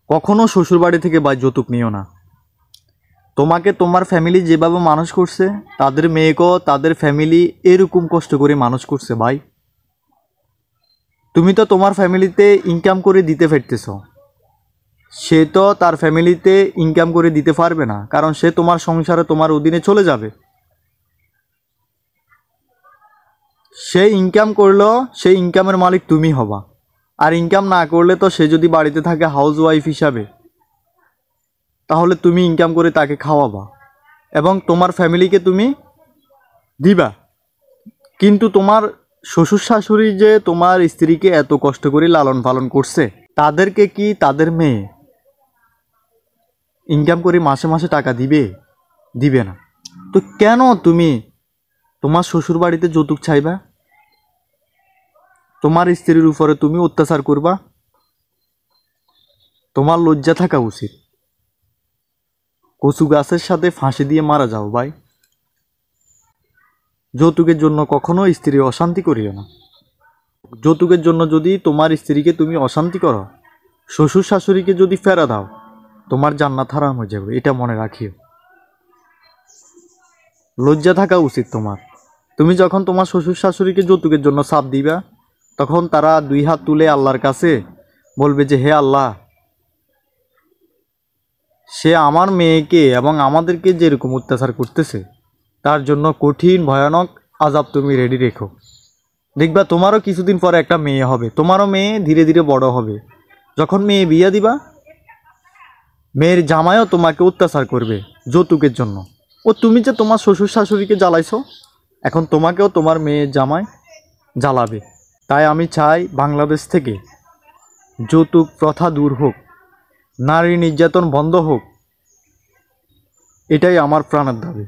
কখনো শ্বশুরবাড়ি থেকে ভাই যৌতুক নিও না। তোমাকে তোমার ফ্যামিলি যেভাবে মানুষ করছে, তাদের মেয়েকেও তাদের ফ্যামিলি এরকম কষ্ট করে মানুষ করছে ভাই। তুমি তো তোমার ফ্যামিলিতে ইনকাম করে দিতে পারতেছ, সে তো তার ফ্যামিলিতে ইনকাম করে দিতে পারবে না, কারণ সে তোমার সংসারে তোমার অধীনে চলে যাবে। সে ইনকাম করলেও সেই ইনকামের মালিক তুমি হবা, আর ইনকাম না করলে তো সে যদি বাড়িতে থাকে হাউস ওয়াইফ হিসাবে, তাহলে তুমি ইনকাম করে তাকে খাওয়াবা এবং তোমার ফ্যামিলিকে তুমি দিবা। কিন্তু তোমার শ্বশুর শাশুড়ি যে তোমার স্ত্রীকে এত কষ্ট করে লালন পালন করছে, তাদেরকে কি তাদের মেয়ে ইনকাম করে মাসে মাসে টাকা দিবে? দিবে না। তো কেন তুমি তোমার শ্বশুর বাড়িতে যৌতুক চাইবা? তোমার স্ত্রীর উপরে তুমি অত্যাচার করবা? তোমার লজ্জা থাকা উচিত। কচু গাছের সাথে ফাঁসি দিয়ে মারা যাও ভাই। যৌতুকের জন্য কখনো স্ত্রী অশান্তি করিও না। যৌতুকের জন্য যদি তোমার স্ত্রীকে তুমি অশান্তি করো, শ্বশুর শাশুড়িকে যদি ফেরা দাও, তোমার জান্নাত হারাম হয়ে যাবে, এটা মনে রাখিও। লজ্জা থাকা উচিত তোমার। তুমি যখন তোমার শ্বশুর শাশুড়িকে যৌতুকের জন্য চাপ দিবা, তখন তারা দুই হাত তুলে আল্লাহর কাছে বলবে যে, হে আল্লাহ, সে আমার মেয়েকে এবং আমাদেরকে যেরকম অত্যাচার করতেছে, তার জন্য কঠিন ভয়ানক আযাব তুমি রেডি রেখো। দেখবা তোমারও কিছুদিন পরে একটা মেয়ে হবে, তোমারও মেয়ে ধীরে ধীরে বড় হবে। যখন মেয়ে বিয়ে দিবা, মেয়ের জামাইও তোমাকে অত্যাচার করবে যৌতুকের জন্য। ও তুমি যে তোমার শ্বশুর শাশুড়িকে জ্বালাইছো, এখন তোমাকেও তোমার মেয়ের জামাই জ্বালাবে। তাই আমি চাই বাংলাদেশ থেকে যৌতুক প্রথা দূর হোক, নারী নির্যাতন বন্ধ হোক, এটাই আমার প্রাণের দাবি।